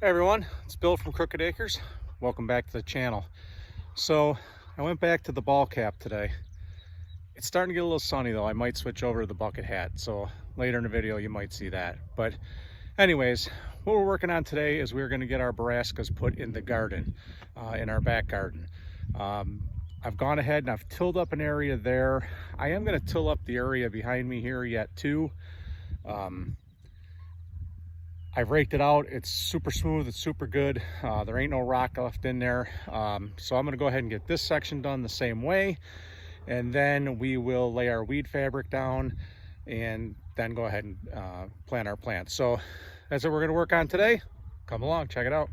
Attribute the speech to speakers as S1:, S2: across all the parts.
S1: Hey everyone, it's Bill from Crooked Acres. Welcome back to the channel. So I went back to the ball cap today. It's starting to get a little sunny though. I might switch over to the bucket hat. So later in the video you might see that. But anyways, what we're working on today is we're going to get our brassicas put in the garden, in our back garden. I've gone ahead and I've tilled up an area there. I am going to till up the area behind me here yet too. I've raked it out. It's super smooth. It's super good. There ain't no rock left in there. So I'm going to go ahead and get this section done the same way. And then we will lay our weed fabric down and then go ahead and plant our plants. So that's what we're going to work on today. Come along, check it out.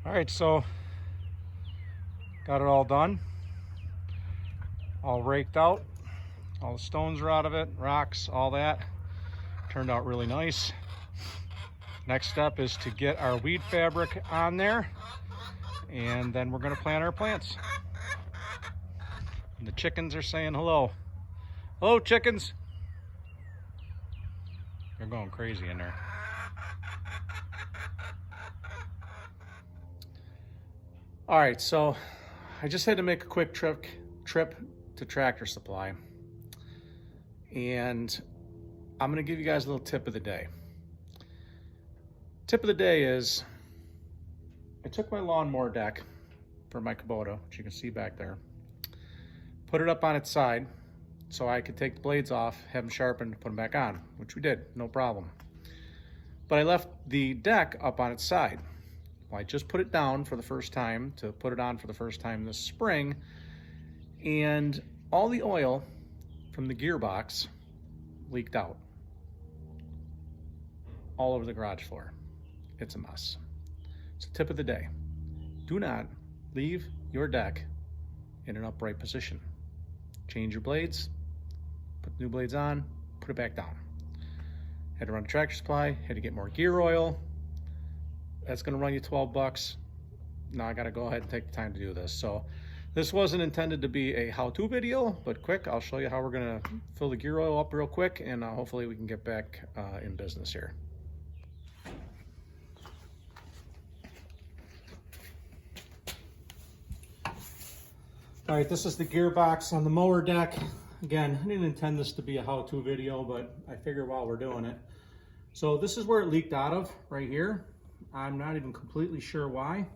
S1: All right, so got it all done, all raked out, all the stones are out of it, rocks, all that. Turned out really nice. Next step is to get our weed fabric on there, and then we're gonna plant our plants. And the chickens are saying hello. Hello, chickens. They're going crazy in there. All right, so I just had to make a quick trip to Tractor Supply, and I'm gonna give you guys a little tip of the day. Tip of the day is, I took my lawnmower deck for my Kubota, which you can see back there, put it up on its side so I could take the blades off, have them sharpened, put them back on, which we did, no problem. But I left the deck up on its side. Well, I just put it down for the first time, to put it on for the first time this spring, and all the oil from the gearbox leaked out all over the garage floor. It's a mess. So tip of the day, do not leave your deck in an upright position. Change your blades, put the new blades on, put it back down. Had to run to Tractor Supply, had to get more gear oil. That's gonna run you 12 bucks. Now I gotta go ahead and take the time to do this. So this wasn't intended to be a how-to video, but quick, I'll show you how we're gonna fill the gear oil up real quick, and hopefully we can get back in business here. All right, this is the gearbox on the mower deck. Again, I didn't intend this to be a how-to video, but I figured while we're doing it. So this is where it leaked out of, right here. I'm not even completely sure why.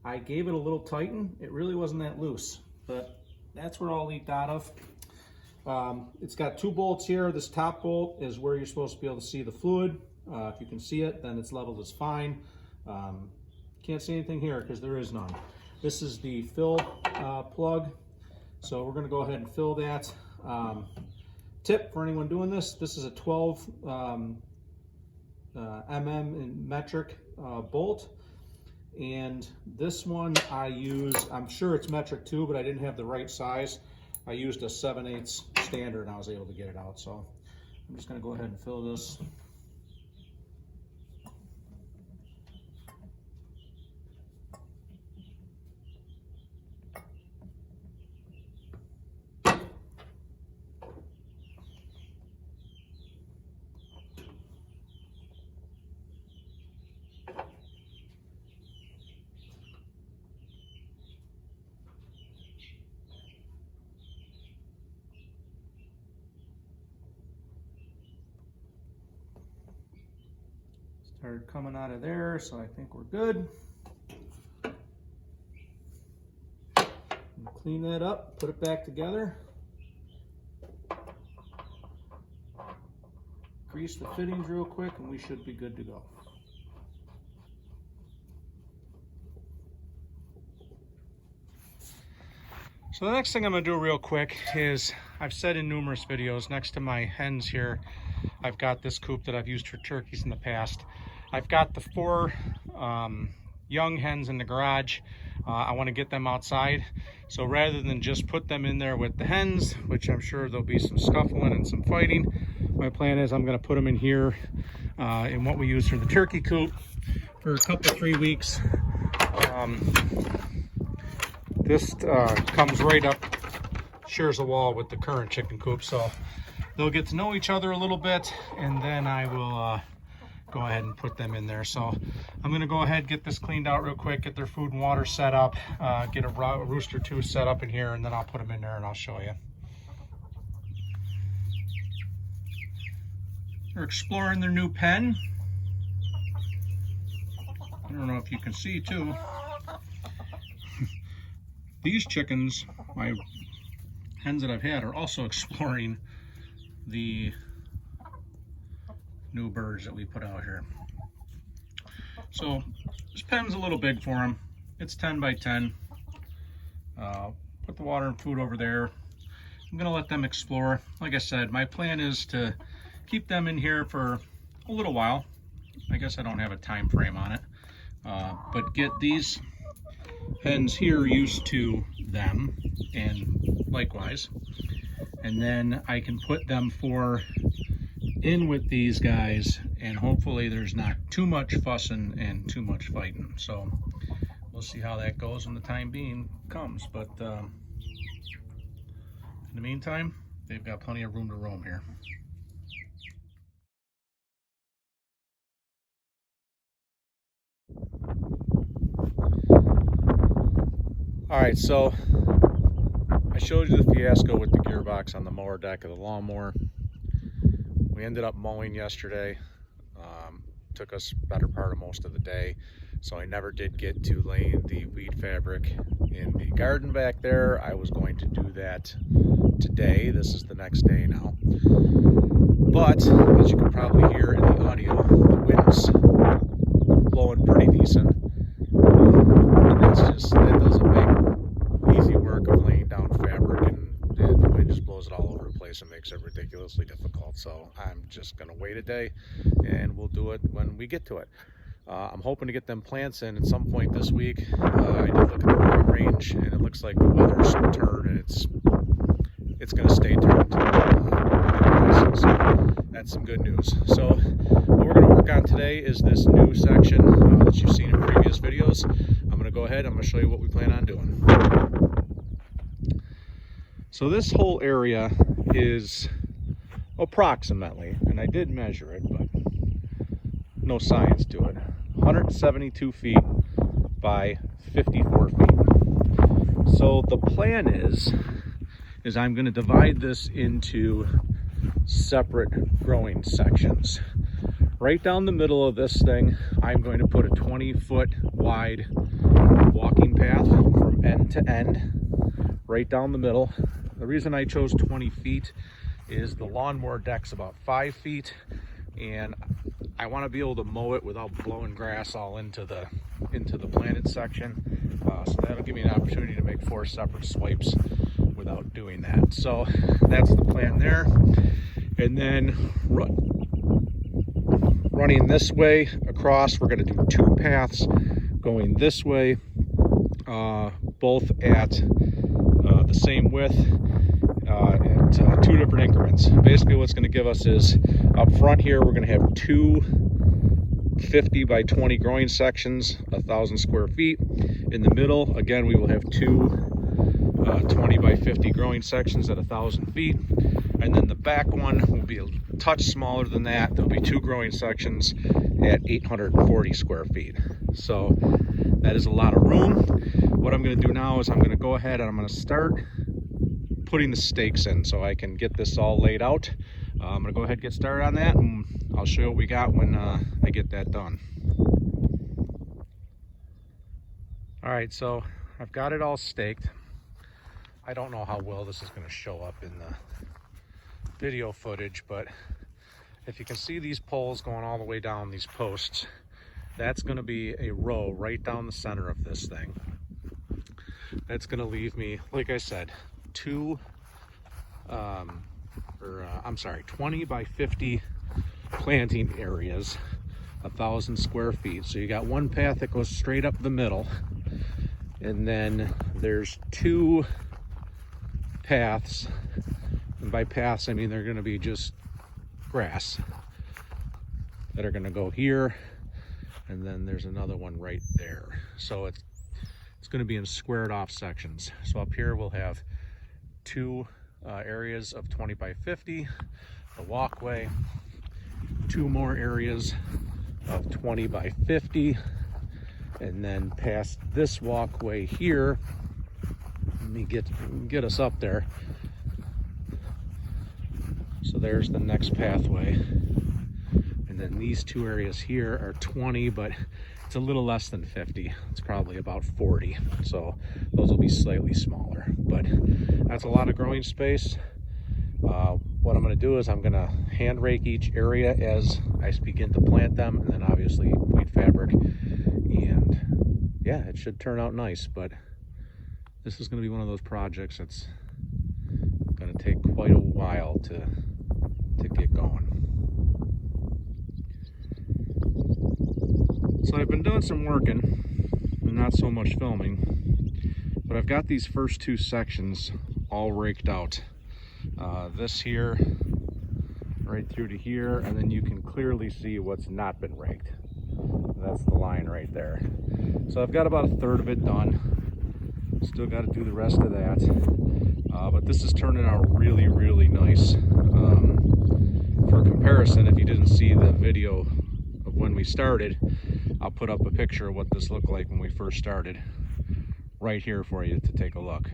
S1: I gave it a little tighten. It really wasn't that loose, but that's where it all leaked out of. It's got two bolts here. This top bolt is where you're supposed to be able to see the fluid. If you can see it, then it's leveled as fine. Can't see anything here because there is none. This is the fill plug. So we're gonna go ahead and fill that. Tip for anyone doing this, this is a 12 mm in metric bolt, and this one I use, I'm sure it's metric too, but I didn't have the right size. I used a 7/8 standard and I was able to get it out. So I'm just going to go ahead and fill this. Started coming out of there, so I think we're good. Clean that up, put it back together. Grease the fittings real quick and we should be good to go. So the next thing I'm going to do real quick is, I've said in numerous videos, next to my hens here, I've got this coop that I've used for turkeys in the past. I've got the 4 young hens in the garage. I want to get them outside. So rather than just put them in there with the hens, which I'm sure there'll be some scuffling and some fighting, my plan is I'm going to put them in here in what we use for the turkey coop for a couple, 3 weeks. This comes right up, shares a wall with the current chicken coop, so they'll get to know each other a little bit, and then I will go ahead and put them in there. So I'm going to go ahead, get this cleaned out real quick, get their food and water set up, get a rooster too set up in here, and then I'll put them in there and I'll show you. They're exploring their new pen. I don't know if you can see too. These chickens, my hens that I've had, are also exploring the new birds that we put out here. So this pen's a little big for them. It's 10 by 10. Put the water and food over there. I'm gonna let them explore. Like I said, my plan is to keep them in here for a little while. I guess I don't have a time frame on it, but get these hens here used to them, and likewise, and then I can put them in with these guys, and hopefully there's not too much fussing and too much fighting. So we'll see how that goes when the time being comes, but in the meantime, they've got plenty of room to roam here. All right, so I showed you the fiasco with the gearbox on the mower deck of the lawnmower. We ended up mowing yesterday. Took us better part of most of the day, so I never did get to laying the weed fabric in the garden back there. I was going to do that today. This is the next day now. But as you can probably hear in the audio, the wind's blowing pretty decent. And that doesn't make easy work of laying down fabric, and the wind just blows it all over the place and makes it ridiculously difficult. So I'm just gonna wait a day and we'll do it when we get to it. I'm hoping to get them plants in at some point this week. I did look at the long range and it looks like the weather's turned, and it's gonna stay turned. So that's some good news. So what we're gonna work on today is this new section that you've seen in previous videos. I'm gonna go ahead, I'm gonna show you what we plan on doing. So this whole area is approximately, and I did measure it, but no science to it, 172 feet by 54 feet. So the plan is I'm going to divide this into separate growing sections. Right down the middle of this thing, I'm going to put a 20-foot wide walking path from end to end, right down the middle. The reason I chose 20 feet is the lawnmower deck's about 5 feet, and I want to be able to mow it without blowing grass all into the planted section. So that'll give me an opportunity to make 4 separate swipes without doing that. So that's the plan there. And then running this way across, we're going to do 2 paths going this way, both at the same width, at 2 different increments. Basically what's going to give us is, up front here, we're going to have 2 50 by 20 growing sections, 1,000 square feet. In the middle, again, we will have 2 20 by 50 growing sections at 1,000 feet. And then the back one will be a touch smaller than that. There'll be 2 growing sections at 840 square feet. So that is a lot of room. What I'm going to do now is I'm going to go ahead and I'm going to start putting the stakes in so I can get this all laid out. I'm gonna go ahead and get started on that, and I'll show you what we got when I get that done. All right, so I've got it all staked. I don't know how well this is going to show up in the video footage, but if you can see these poles going all the way down these posts, that's going to be a row right down the center of this thing. That's going to leave me, like I said, 20 by 50 planting areas, 1,000 square feet. So you got one path that goes straight up the middle, and then there's two paths, and by paths I mean they're going to be just grass that are going to go here, and then there's another one right there. So it's going to be in squared off sections. So up here we'll have two areas of 20 by 50, the walkway, two more areas of 20 by 50, and then past this walkway here, let me get us up there. So there's the next pathway, and then these two areas here are 20, but it's a little less than 50. It's probably about 40, so those will be slightly smaller, but that's a lot of growing space. What I'm going to do is I'm going to hand rake each area as I begin to plant them, and then obviously weed fabric, and yeah, it should turn out nice. But this is going to be one of those projects that's going to take quite a while to get going. So I've been doing some working and not so much filming, but I've got these first two sections all raked out. This here right through to here, and then you can clearly see what's not been raked. That's the line right there. So I've got about a third of it done. Still got to do the rest of that, but this is turning out really, really nice. For comparison, if you didn't see the video of when we started, I'll put up a picture of what this looked like when we first started right here for you to take a look.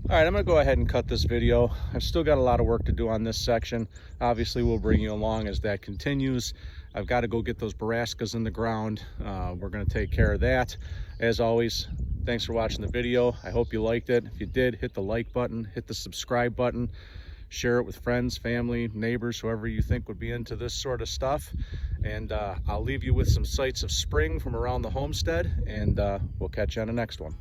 S1: All right, I'm gonna go ahead and cut this video. I've still got a lot of work to do on this section. Obviously, we'll bring you along as that continues. I've got to go get those brassicas in the ground. We're gonna take care of that. As always, thanks for watching the video. I hope you liked it. If you did, hit the like button, hit the subscribe button, share it with friends, family, neighbors, whoever you think would be into this sort of stuff. And I'll leave you with some sights of spring from around the homestead, and we'll catch you on the next one.